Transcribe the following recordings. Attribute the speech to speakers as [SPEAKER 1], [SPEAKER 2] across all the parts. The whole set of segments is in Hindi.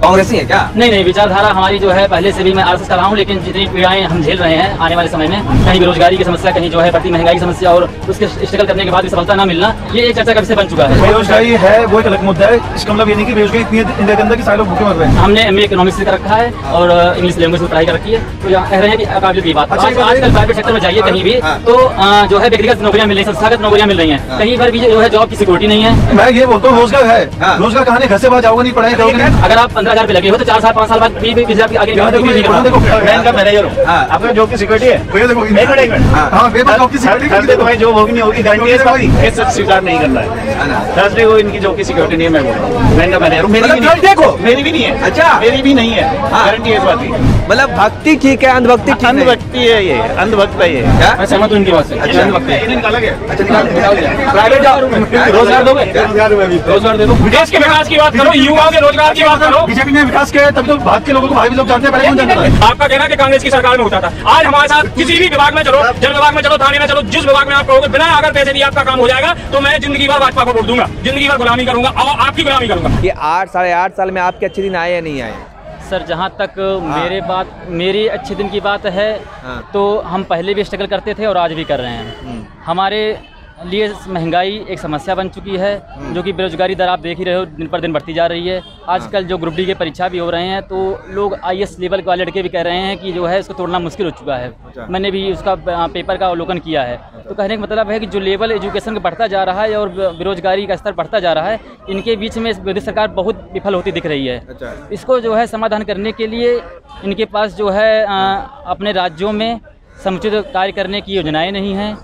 [SPEAKER 1] कांग्रेसी है क्या?
[SPEAKER 2] नहीं, विचारधारा हमारी जो है पहले से भी मैं आरएसएस का रहा हूँ, लेकिन जितनी पीड़ाएं हम झेल रहे हैं आने वाले समय में, कहीं बेरोजगारी की समस्या, कहीं जो है बढ़ती महंगाई की समस्या और उसके स्ट्रगल करने के बाद भी सफलता न मिलना, ये एक चर्चा का विषय बन चुका है।
[SPEAKER 3] बेरोजगारी है वो एक अलग मुद्दा है, इसका मतलब ये नहीं कि बेरोजगारी इतनी इंडिया के अंदर कि सारे लोग भूखे मर रहे हैं।
[SPEAKER 2] हमने MA इकोनॉमिक्स कर रखा है और इंग्लिश लैंग्वेज में पढ़ाई कर रखी है, तो यहाँ कह रहे हैं कि काबिलियत की बात। आजकल प्राइवेट सेक्टर में जाइए कहीं भी तो जो है व्यक्तिगत नौकरियां मिल रही हैं, संस्थागत नौकरियां मिल रही हैं, कहीं पर भी जो है जॉब की सिक्योरिटी नहीं है।
[SPEAKER 3] मैं ये बोलता हूँ रोजगार है, रोजगार कहानी घर से बाहर जाओगे नहीं, पढ़ाई करोगे नहीं।
[SPEAKER 2] अगर आप 15,000 पे लगे हो तो 4 साल 5 साल बाद भी आगे
[SPEAKER 4] मैनेजर हूँ, आपका जॉब की सिक्योरिटी है। जॉब होगी नहीं होगी गारंटी स्वीकार नहीं करना है। थर्सडे को इनकी जॉब की सिक्योरिटी नहीं है। मैं बोल रहा हूँ मैनेजर मेरी भी नहीं है। अच्छा, मेरी भी नहीं है, गारंटी है इस बात की।
[SPEAKER 1] मतलब भक्ति ठीक है, अंधभक्ति ठीक है।
[SPEAKER 4] अंधभक्ति है ये, अंधभक्त है ये।
[SPEAKER 2] मैं सहमत हूँ इनकी बात से।
[SPEAKER 4] प्राइवेट
[SPEAKER 2] रोजगार दोगे? रोजगार दे दो।
[SPEAKER 4] देश के विकास की बात करो, युवाओं के रोजगार की बात करो।
[SPEAKER 3] बीजेपी ने विकास किया तब तो भारत के लोगों को भाई भी लोग जानते हैं, पहले कौन जानता है?
[SPEAKER 4] आपका कहना है कि कांग्रेस की सरकार में होता था। आज हमारे साथ किसी भी विभाग में चलो, जल विभाग में चलो, थाने में चलो, जिस विभाग में आप कहोगे बिना अगर पैसे दिए आपका काम हो जाएगा, तो मैं जिंदगी भर भाजपा को वोट दूंगा, जिंदगी भर गुलामी करूंगा और आपकी गुलामी करूंगा।
[SPEAKER 1] ये 8 साढ़े 8 साल में आपके अच्छे दिन आए या नहीं आए?
[SPEAKER 2] सर, जहाँ तक मेरी अच्छे दिन की बात है तो हम पहले भी स्ट्रगल करते थे और आज भी कर रहे हैं। हमारे लिए महंगाई एक समस्या बन चुकी है, जो कि बेरोजगारी दर आप देख ही रहे हो, दिन पर दिन बढ़ती जा रही है। आजकल जो ग्रुप डी के परीक्षा भी हो रहे हैं तो लोग IAS लेवल वाले लड़के भी कह रहे हैं कि जो है इसको तोड़ना मुश्किल हो चुका है। मैंने भी उसका पेपर का अवलोकन किया है। तो कहने का मतलब है कि जो लेवल एजुकेशन का बढ़ता जा रहा है और बेरोजगारी का स्तर बढ़ता जा रहा है, इनके बीच में मोदी सरकार बहुत विफल होती दिख रही है। इसको जो है समाधान करने के लिए इनके पास जो है अपने राज्यों में समुचित कार्य करने की योजनाएं नहीं हैं।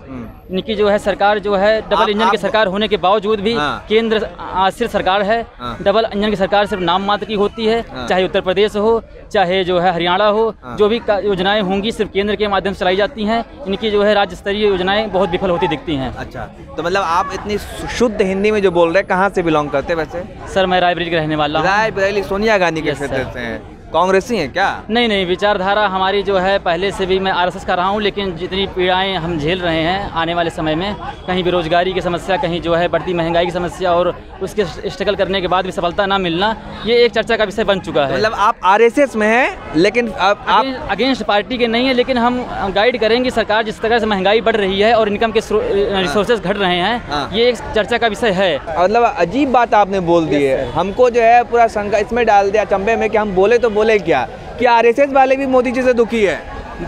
[SPEAKER 2] इनकी जो है सरकार जो है डबल इंजन की सरकार होने के बावजूद भी केंद्र आश्रित सरकार है। डबल इंजन की सरकार सिर्फ नाम मात्र की होती है, चाहे उत्तर प्रदेश हो, चाहे जो है हरियाणा हो। जो भी योजनाएं होंगी सिर्फ केंद्र के माध्यम से चलाई जाती हैं। इनकी जो है राज्य स्तरीय योजनाएं बहुत विफल होती दिखती हैं।
[SPEAKER 1] अच्छा, तो मतलब आप इतनी शुद्ध हिंदी में जो बोल रहे हैं, कहाँ से बिलोंग करते हैं वैसे?
[SPEAKER 2] सर, मैं रायबरेली का रहने वाला हूँ।
[SPEAKER 1] रायबरेली, सोनिया गांधी के क्षेत्र से हैं। कांग्रेसी हैं क्या?
[SPEAKER 2] नहीं, विचारधारा हमारी जो है पहले से भी मैं आरएसएस का रहा हूँ, लेकिन जितनी पीड़ाएं हम झेल रहे हैं आने वाले समय में, कहीं बेरोजगारी की समस्या, कहीं जो है बढ़ती महंगाई की समस्या और उसके स्ट्रगल करने के बाद भी सफलता ना मिलना, ये एक चर्चा का विषय बन चुका है।
[SPEAKER 1] मतलब आप आरएसएस में हैं, लेकिन आप
[SPEAKER 2] अगेंस्ट पार्टी के नहीं है, लेकिन हम गाइड करेंगे सरकार जिस तरह से महंगाई बढ़ रही है और इनकम के रिसोर्सेज घट रहे हैं, ये एक चर्चा का विषय है।
[SPEAKER 1] मतलब अजीब बात आपने बोल दी है। हमको जो है पूरा शंका इसमें डाल दिया चंबे में कि हम बोले तो बोले क्या कि आरएसएस वाले भी मोदी जी से दुखी है।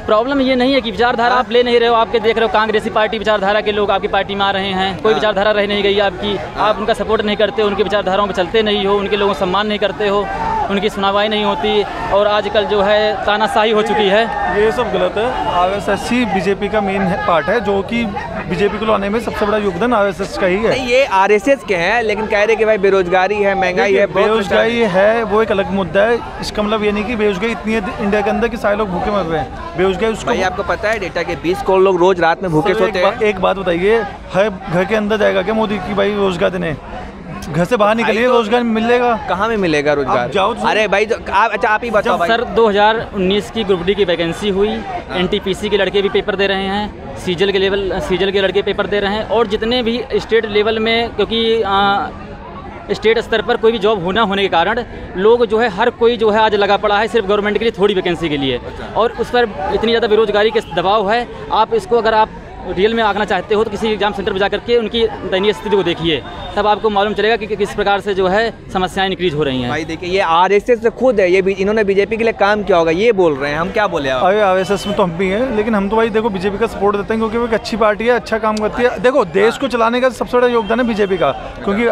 [SPEAKER 2] प्रॉब्लम ये नहीं है कि विचारधारा आप ले नहीं रहे हो, आपके देख रहे हो कांग्रेसी पार्टी विचारधारा के लोग आपकी पार्टी में आ रहे हैं, कोई विचारधारा रह नहीं गई आपकी, आप उनका सपोर्ट नहीं करते, उनकी विचारधाराओं पे चलते नहीं हो, उनके लोगों को सम्मान नहीं करते हो, उनकी सुनवाई नहीं होती और आजकल जो है तानाशाही हो चुकी है।
[SPEAKER 3] ये सब गलत है। आरएसएस ही बीजेपी का मेन पार्ट है, जो कि बीजेपी को लाने में सबसे बड़ा योगदान आरएसएस का ही है।
[SPEAKER 1] नहीं, ये आरएसएस के हैं, लेकिन कह रहे कि भाई बेरोजगारी है, महंगाई है।
[SPEAKER 3] बेरोजगारी है वो एक अलग मुद्दा है। इसका मतलब ये नहीं कि बेरोजगारी इतनी है इंडिया के अंदर कि सारे लोग भूखे मर रहे हैं। बेरोजगारी उसको
[SPEAKER 1] भाई आपको पता है डेटा के 20 करोड़ लोग रोज रात में भूखे सोते हैं।
[SPEAKER 3] एक बात बताइए, हर घर के अंदर जाएगा क्या मोदी की भाई रोजगार देने? घर से बाहर निकलिए, रोजगार मिलेगा कहाँ में मिलेगा रोजगार? जाओ
[SPEAKER 1] अरे भाई आप ही बताओ भाई।
[SPEAKER 2] सर, 2019 की ग्रुप डी की वैकेंसी हुई, NTPC के लड़के भी पेपर दे रहे हैं, सीजल के लड़के पेपर दे रहे हैं और जितने भी स्टेट लेवल में, क्योंकि स्टेट स्तर पर कोई भी जॉब होने के कारण लोग जो है हर कोई जो है आज लगा पड़ा है सिर्फ गवर्नमेंट के लिए थोड़ी वैकेंसी के लिए, और उस पर इतनी ज़्यादा बेरोजगारी के दबाव है। आप इसको अगर आप रियल में आंकना चाहते हो तो किसी एग्जाम सेंटर पर जाकर के उनकी दयनीय स्थिति को देखिए, तब आपको मालूम चलेगा कि किस प्रकार से जो है समस्याएं इंक्रीज हो रही हैं।
[SPEAKER 1] भाई देखिए, ये आरएसएस से खुद है, ये भी इन्होंने बीजेपी के लिए काम किया होगा, ये बोल रहे हैं। हम क्या बोले?
[SPEAKER 3] अरे आरएसएस में तो हम भी हैं, लेकिन हम तो भाई देखो बीजेपी का सपोर्ट देते हैं, क्योंकि वो एक अच्छी पार्टी है, अच्छा काम करती है। देखो, देश को चलाने का सबसे बड़ा योगदान है बीजेपी का, क्योंकि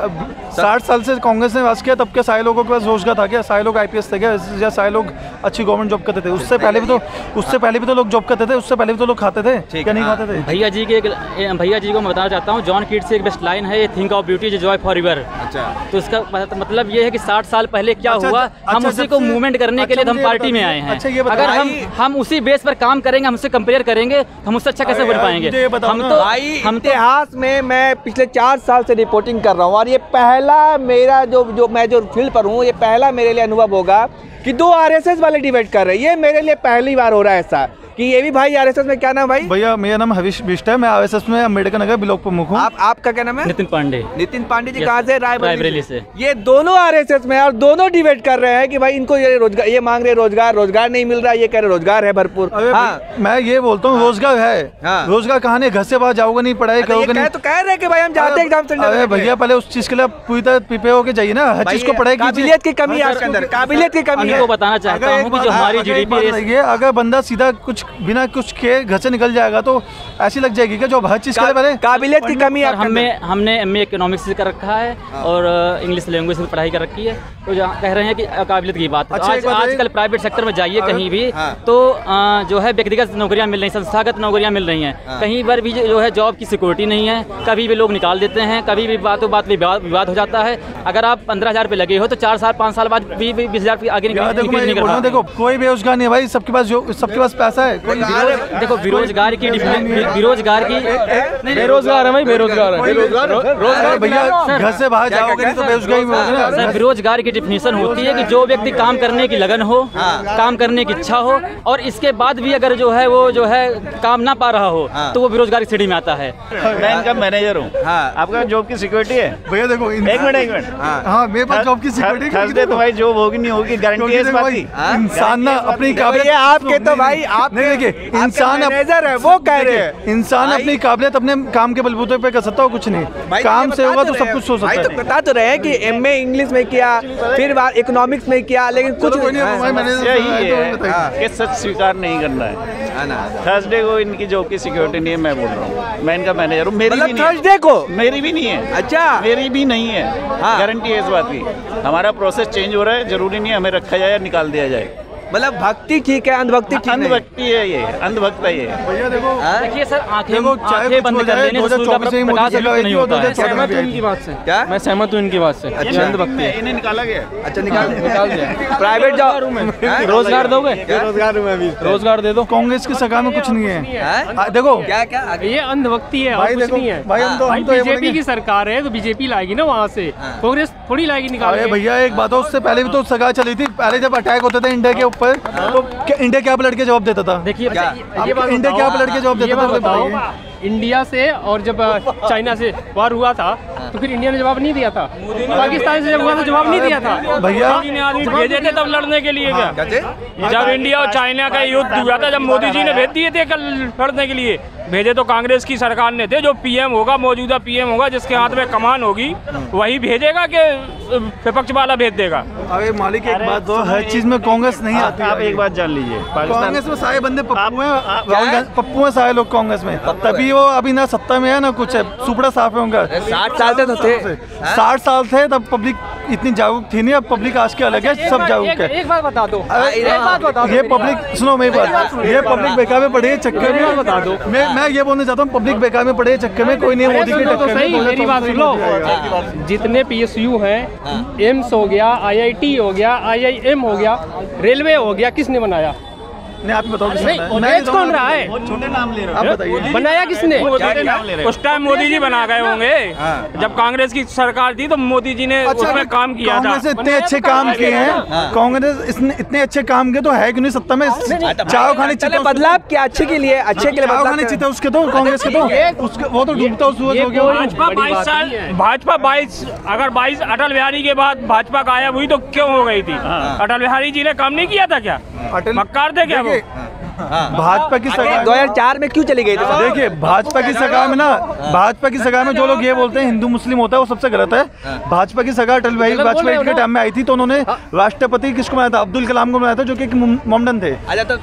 [SPEAKER 3] 60 साल से कांग्रेस ने वास किया, तब क्या सारे लोगों के पास रोजगार था क्या? सारे लोग IPS थे क्या? या सारे लोग अच्छी गवर्नमेंट जॉब करते थे? उससे पहले भी तो लोग जॉब करते थे, उससे पहले भी तो लोग खाते थे क्या? नहीं खाते थे?
[SPEAKER 2] भैया जी को मैं बताना चाहता हूँ, जॉन कीट्स से एक बेस्ट लाइन है, think of beauty is Joy for ever.
[SPEAKER 1] अच्छा,
[SPEAKER 2] तो इसका मतलब ये है कि 60 साल पहले क्या हुआ, हम उसी को मूवमेंट करने के लिए हम पार्टी में आए हैं। अगर हम उसी बेस पर काम करेंगे, हम उससे कंपेयर करेंगे, हम उससे अच्छा कैसे बन पाएंगे?
[SPEAKER 1] हम इतिहास में मैं पिछले 4 साल से रिपोर्टिंग कर रहा हूँ और ये पहला मेरा मैं जो फील्ड पर हूँ, ये पहला मेरे लिए अनुभव होगा कि 2 आरएसएस वाले डिबेट कर रहे हैं। ये मेरे लिए पहली बार हो रहा है ऐसा कि ये भी भाई आरएसएस में, क्या नाम भाई?
[SPEAKER 3] भैया मेरा नाम हरीश बिष्ट है, मैं आरएसएस में अम्बेडकर नगर ब्लॉक प्रमुख हूँ।
[SPEAKER 1] आपका क्या नाम है?
[SPEAKER 2] नितिन पांडे।
[SPEAKER 1] नितिन पांडे जी कहाँ से?
[SPEAKER 2] रायबरेली से।
[SPEAKER 1] ये दोनों आरएसएस में और दोनों डिबेट कर रहे हैं कि भाई इनको ये रोजगार, ये मांग रहे रोजगार नहीं मिल रहा, ये कह रहे रोजगार है भरपूर। हाँ,
[SPEAKER 3] मैं ये बोलता हूँ रोजगार है।
[SPEAKER 1] हाँ।
[SPEAKER 3] रोजगार कहाँ नहीं, घर से बाहर जाओगे नहीं, पढ़ाई करोगे नहीं,
[SPEAKER 1] तो कह रहे कि भाई हम जाते हैं एग्जाम सेंटर।
[SPEAKER 3] अरे भैया पहले उस चीज के लिए पूरी तरह प्रिपेयर होकर जाइए ना, हर चीज को पढ़ाई कीजिए।
[SPEAKER 1] काबिलियत की कमी है आपके अंदर, काबिलियत की कमी है।
[SPEAKER 2] को बताना चाहता हूँ कि जो हमारी जीडीपी,
[SPEAKER 3] अगर बंदा सीधा कुछ बिना कुछ के घर से निकल जाएगा तो ऐसी लग जाएगी कि जो हर चीज के लिए पहले
[SPEAKER 1] काबिलियत की कमी है।
[SPEAKER 2] हमने एमए इकोनॉमिक्स से कर रखा है और इंग्लिश लैंग्वेज से पढ़ाई कर रखी है, तो जहाँ कह रहे हैं कि काबिलियत की बात। आजकल प्राइवेट सेक्टर में जाइए कहीं भी तो जो है व्यक्तिगत नौकरियां मिल रही हैं, संस्थागत नौकरियां मिल रही हैं, कहीं पर भी जो है जॉब की सिक्योरिटी नहीं है, कभी भी लोग निकाल देते हैं, कभी भी बातों बात विवाद हो जाता है। अगर आप 15,000 पे लगे हो तो 4 साल 5 साल बाद 20,000 आगे नहीं कर।
[SPEAKER 3] देखो कोई बेरोजगार नहीं है भाई, सबके पास पैसा है।
[SPEAKER 2] देखो बेरोजगार की बेरोजगार है भाई, बेरोजगार है
[SPEAKER 3] भैया, घर से बाहर जाओगे नहीं तो बेरोजगारी में होगी ना।
[SPEAKER 2] बेरोजगार की डिफिनीशन होती है कि जो व्यक्ति काम करने की लगन हो, काम करने की इच्छा हो और इसके बाद भी अगर जो है वो जो है काम ना पा रहा हो तो वो बेरोजगार की श्रेणी में आता है।
[SPEAKER 5] मैं इनका मैनेजर हूँ। आपका जॉब की सिक्योरिटी है
[SPEAKER 3] भैया? देखो
[SPEAKER 5] एक मिनट
[SPEAKER 3] हाँ, मेरे पास जॉब की सिक्योरिटी
[SPEAKER 5] थर्सडे तो भाई जॉब होगी नहीं होगी, गारंटी है इस बात की।
[SPEAKER 3] इंसान ना अपनी काबिलियत,
[SPEAKER 1] आपके तो भाई आप
[SPEAKER 3] नहीं देखिए, इंसान
[SPEAKER 1] मैनेजर है वो कह रहे हैं,
[SPEAKER 3] इंसान अपनी काबिलियत अपने काम के बलबूते पे कर सकता हो, कुछ नहीं काम से होगा तो सब कुछ हो सकता है।
[SPEAKER 1] तो बता तो रहे हैं कि एमए इंग्लिश में किया, फिर इकोनॉमिक्स में किया, लेकिन कुछ
[SPEAKER 5] कि सच स्वीकार नहीं करना है। थर्सडे को इनकी जॉब की सिक्योरिटी नहीं है, मैं बोल रहा हूँ, मैं इनका मैनेजर हूँ। मेरी भी
[SPEAKER 1] थर्सडे को
[SPEAKER 5] मेरी भी नहीं है।
[SPEAKER 1] अच्छा,
[SPEAKER 5] मेरी भी नहीं है, गारंटी है इस बात की। हमारा प्रोसेस चेंज हो रहा है, जरूरी नहीं है हमें रखा जाए या निकाल दिया जाए।
[SPEAKER 1] मतलब भक्ति ठीक है, अंधभक्ति ठीक नहीं।
[SPEAKER 5] अंधभक्ति है ये, अंधभक्त है ये।
[SPEAKER 3] भैया देखो
[SPEAKER 2] देखिए सर, आंखें बंद
[SPEAKER 3] हो
[SPEAKER 2] कर
[SPEAKER 3] जाए,
[SPEAKER 2] लेने से सूर्य का प्रकाश नहीं होता है।
[SPEAKER 3] सहमत हूं इनकी बात से।
[SPEAKER 1] क्या?
[SPEAKER 3] मैं सहमत हूं इनकी बात से।
[SPEAKER 1] अच्छा,
[SPEAKER 3] अंधभक्ति है।
[SPEAKER 5] इन्हें निकाला गया।
[SPEAKER 1] अच्छा, निकाल दिया। प्राइवेट जॉब,
[SPEAKER 3] रोजगार दोगे?
[SPEAKER 1] रोजगार में अभी
[SPEAKER 3] रोजगार दे दो। कांग्रेस की सरकार में कुछ नहीं है। देखो
[SPEAKER 1] क्या
[SPEAKER 6] ये अंधभक्ति है,
[SPEAKER 3] भाई,
[SPEAKER 6] कुछ नहीं है
[SPEAKER 3] भाई हम तो
[SPEAKER 6] बीजेपी की सरकार है तो बीजेपी लाएगी ना वहाँ से, कांग्रेस थोड़ी लाएगी निकाल के।
[SPEAKER 3] भैया एक बात है, उससे पहले भी तो सरकार चली थी। पहले जब अटैक होते थे इंडिया के ऊपर तो इंडिया क्या पलट के जवाब देता था?
[SPEAKER 2] देखिए
[SPEAKER 3] इंडिया क्या पलट के जवाब देता था बताइए।
[SPEAKER 6] इंडिया से और जब चाइना से वार हुआ था तो फिर इंडिया ने जवाब नहीं दिया था, पाकिस्तान से जब हुआ था जवाब नहीं दिया था।
[SPEAKER 3] भैया
[SPEAKER 4] आदमी भेजे थे तब लड़ने के लिए क्या? जब इंडिया और चाइना का युद्ध हुआ था, जब मोदी जी ने भेज दिए थे कल लड़ने के लिए, भेजे तो कांग्रेस की सरकार ने थे। जो पीएम होगा, मौजूदा पीएम होगा, जिसके हाथ में कमान होगी वही भेजेगा कि विपक्ष वाला भेज देगा?
[SPEAKER 3] अरे मालिक एक बात दो, हर चीज में कांग्रेस नहीं आती।
[SPEAKER 5] आप एक बात जान लीजिए,
[SPEAKER 3] कांग्रेस में सारे बंदे पप्पू हैं सारे लोग कांग्रेस में, तभी वो अभी ना सत्ता में है ना कुछ है। सुपड़ा साफ है उनका।
[SPEAKER 1] 60 साल से तो थे,
[SPEAKER 3] 60 साल थे तब पब्लिक इतनी जागरूक थी नहीं, अब पब्लिक आज के अलग है, सब जागरूक है।
[SPEAKER 6] एक बात बता दो,
[SPEAKER 3] ये पब्लिक सुनो मेरी बात, ये पब्लिक बेकार में पड़े चक्कर में बता दो। मैं ये बोलना चाहता हूँ, पब्लिक बेकार में पड़े चक्कर में कोई नहीं मोदी की
[SPEAKER 6] तो सही। मेरी बात सुन लो, जितने पीएसयू हैं, एम्स हो गया, आईआईटी हो गया, आईआईएम हो गया, रेलवे हो गया, किसने बनाया?
[SPEAKER 3] नहीं आप बताओ
[SPEAKER 6] नहीं, कौन रहा है?
[SPEAKER 5] छोटे नाम ले रहा
[SPEAKER 3] आप बताइए
[SPEAKER 6] बनाया किसने?
[SPEAKER 4] उस टाइम मोदी जी बना गए होंगे। जब कांग्रेस की सरकार थी तो मोदी जी ने उसमें काम किया था।
[SPEAKER 3] कांग्रेस इतने अच्छे काम किए हैं, कांग्रेस इतने अच्छे काम किए तो है क्यों नहीं सत्ता में? चाव खाने चिते
[SPEAKER 1] बदलाव क्या? अच्छे के लिए, अच्छे के लिए
[SPEAKER 3] चाव खाने चिते उसके तो कांग्रेस के तो उसके वो तो डूबता सूरज हो गया।
[SPEAKER 4] भाजपा 22 साल, भाजपा 22, अगर 22 अटल बिहारी के बाद भाजपा गायब हुई तो क्यों हो गई थी? अटल बिहारी जी ने काम नहीं किया था क्या? मक्कार थे क्या वो?
[SPEAKER 3] भाजपा की सरकार
[SPEAKER 1] 2004 में क्यों चली गई थी?
[SPEAKER 3] देखिए भाजपा की सरकार में ना, भाजपा की सरकार में जो लोग ये बोलते हैं हिंदू मुस्लिम होता है वो सबसे गलत है। भाजपा की सरकार अटल बिहारी वाजपेयी के टाइम में आई थी तो उन्होंने राष्ट्रपति किसको बनाया था? अब्दुल कलाम को बनाया था, जो कि मोमडन थे।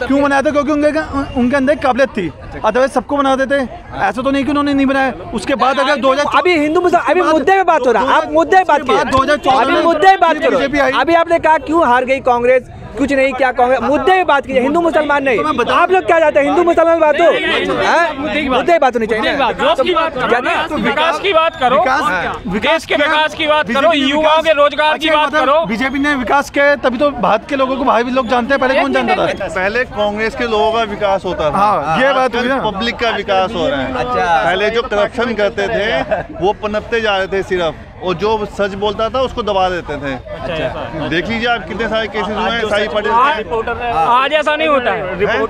[SPEAKER 3] क्यों बनाया था? क्योंकि उनके अंदर काबिलियत थी, अदरवाइज सबको बना देते। ऐसा तो नहीं कि उन्होंने नहीं बनाया। उसके बाद अगर 2000
[SPEAKER 1] अभी हिंदू मुस्लिम, अभी मुद्दे पे बात हो रहा है, आप मुद्दे पे बात कीजिए,
[SPEAKER 3] 2014
[SPEAKER 1] मुद्दे पे बात करो। अभी आपने कहा क्यों हार गई कांग्रेस, कुछ नहीं क्या कांग्रेस, मुद्दे पे बात कीजिए, हिंदू मुसलमान नहीं। आप लोग क्या चाहते हैं? हिंदू मुसलमान बात हो, मुद्दे बात होनी चाहिए।
[SPEAKER 4] विकास की बात करो, देश के विकास की बात करो, युवाओं के रोजगार की बात करो।
[SPEAKER 3] बीजेपी ने विकास किया तभी तो भारत के लोगों को बाहर भी लोग जानते हैं। पहले कौन जानता था?
[SPEAKER 7] पहले कांग्रेस के लोगों का विकास होता था।
[SPEAKER 3] हाँ, ये बात हुई ना।
[SPEAKER 7] पब्लिक का विकास हो रहा है। पहले जो करप्शन करते थे वो पनपते जा रहे थे सिर्फ, और जो सच बोलता था उसको दबा देते थे।
[SPEAKER 4] अच्छा,
[SPEAKER 7] देख लीजिए आप कितने सारे केसेस हुए हैं साई पटेल।
[SPEAKER 4] आज ऐसा नहीं होता है,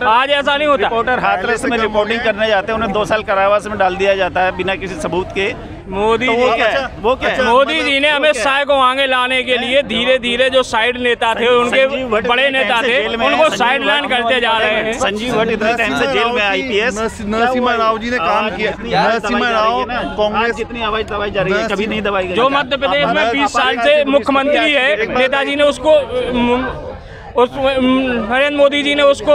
[SPEAKER 4] आज ऐसा नहीं होता।
[SPEAKER 5] रिपोर्टर हाथरस में रिपोर्टिंग करने जाते हैं, उन्हें 2 साल कारावास में डाल दिया जाता है बिना किसी सबूत के।
[SPEAKER 4] मोदी
[SPEAKER 5] तो
[SPEAKER 4] जी
[SPEAKER 5] वो क्या है? वो क्या है?
[SPEAKER 4] मोदी जी ने अमित शाह को आगे लाने के लिए धीरे धीरे जो साइड नेता थे, उनके बड़े नेता थे, उनको साइड लाइन करते जा रहे हैं।
[SPEAKER 5] संजीव भट्ट इतने टाइम से जेल में आईपीएस।
[SPEAKER 7] नरसिम्हा राव जी ने काम किया। नरसिम्हा राव कांग्रेस
[SPEAKER 5] जितनी आवाज दबाई जा रही है कभी नहीं दबाई गई।
[SPEAKER 4] जो मध्य प्रदेश में 20 साल से मुख्यमंत्री है, नेताजी ने उसको नरेंद्र मोदी जी ने उसको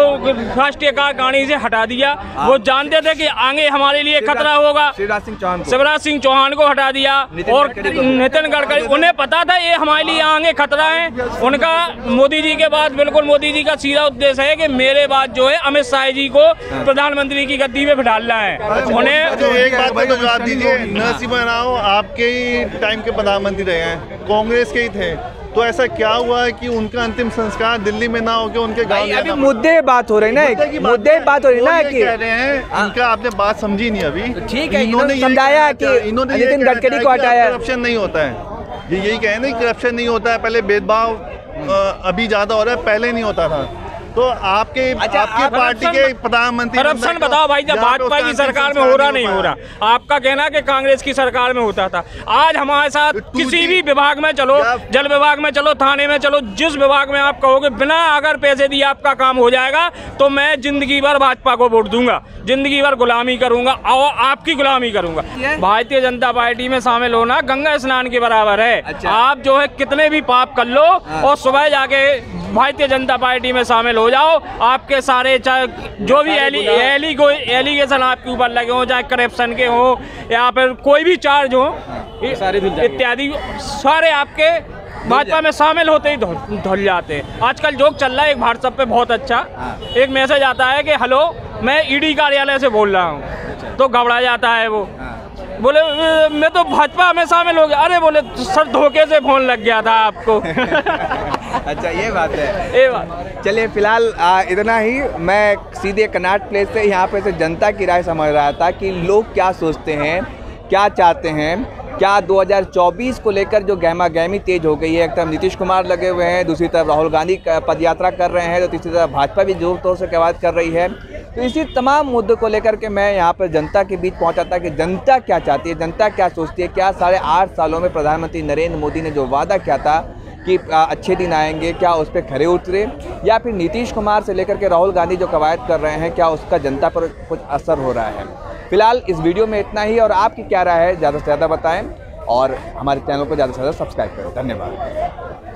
[SPEAKER 4] राष्ट्रीय कार्यकारिणी से हटा दिया। वो जानते थे कि आगे हमारे लिए खतरा होगा। शिवराज सिंह चौहान को हटा दिया और नितिन गडकरी, उन्हें पता था ये हमारे लिए आगे खतरा है। उनका मोदी जी के बाद बिल्कुल मोदी जी का सीधा उद्देश्य है कि मेरे बाद जो है अमित शाह जी को प्रधानमंत्री की गद्दी पे बिठाना है। उन्हें
[SPEAKER 7] एक बात का तो जवाब दीजिए, नरसिम्हा राव आपके ही टाइम के प्रधानमंत्री रहे हैं, कांग्रेस के ही थे, तो ऐसा क्या हुआ है कि उनका अंतिम संस्कार दिल्ली में ना होकर उनके गांव?
[SPEAKER 1] अभी मुद्दे बात हो रही ना, मुद्दे बात हो रही ना कि
[SPEAKER 7] कह रहे हैं इनका आपने बात समझी नहीं अभी।
[SPEAKER 1] ठीक है, इन्होंने समझाया कि नितिन गडकरी को हटाया।
[SPEAKER 7] करप्शन नहीं होता है, ये यही कह रहे हैं करप्शन नहीं होता है। पहले भेदभाव अभी ज्यादा हो रहा है, पहले नहीं होता था। तो आपके आपकी पार्टी के प्रधानमंत्री
[SPEAKER 4] करप्शन बताओ भाई, जब भाजपा की सरकार में हो रहा नहीं हो रहा। आपका कहना कि कांग्रेस की सरकार में होता था। आज हमारे साथ किसी भी विभाग में चलो, जल विभाग में चलो, थाने में चलो, जिस विभाग में आप कहोगे बिना अगर पैसे दिए आपका काम हो जाएगा, तो मैं जिंदगी भर भाजपा को वोट दूंगा, जिंदगी भर गुलामी करूंगा और आपकी गुलामी करूंगा। भारतीय जनता पार्टी में शामिल होना गंगा स्नान के बराबर है। आप जो है कितने भी पाप कर लो और सुबह जाके भारतीय जनता पार्टी में शामिल हो जाओ, आपके सारे जो भी एलिगेशन आपके ऊपर लगे हो, चाहे करप्शन के हो या फिर कोई भी चार्ज हो इत्यादि, सारे आपके भाजपा में शामिल होते ही धुल जाते हैं। आजकल जोक चल रहा है एक व्हाट्सएप पे बहुत अच्छा, एक मैसेज आता है कि हेलो मैं ईडी कार्यालय से बोल रहा हूँ, तो घबरा जाता है वो, बोले मैं तो भाजपा में शामिल हो गया। अरे बोले सर धोखे से फोन लग गया था आपको।
[SPEAKER 1] अच्छा ये बात है,
[SPEAKER 4] ये बात।
[SPEAKER 1] चलिए फिलहाल इतना ही। मैं सीधे कनॉट प्लेस से यहाँ पे से जनता की राय समझ रहा था कि लोग क्या सोचते हैं, क्या चाहते हैं, क्या 2024 को लेकर जो गहमा गहमी तेज हो गई है। एक तरफ नीतीश कुमार लगे हुए हैं, दूसरी तरफ राहुल गांधी पदयात्रा कर रहे हैं, तो तीसरी तरफ भाजपा भी जोर तौर से कवायद कर रही है। तो इसी तमाम मुद्दों को लेकर के मैं यहाँ पर जनता के बीच पहुँचा था कि जनता क्या चाहती है, जनता क्या सोचती है। क्या 8.5 सालों में प्रधानमंत्री नरेंद्र मोदी ने जो वादा किया था कि अच्छे दिन आएंगे, क्या उस पर खरे उतरे, या फिर नीतीश कुमार से लेकर के राहुल गांधी जो कवायद कर रहे हैं, क्या उसका जनता पर कुछ असर हो रहा है। फिलहाल इस वीडियो में इतना ही, और आपकी क्या राय है ज़्यादा से ज़्यादा बताएं और हमारे चैनल को ज़्यादा से ज़्यादा सब्सक्राइब करें। धन्यवाद।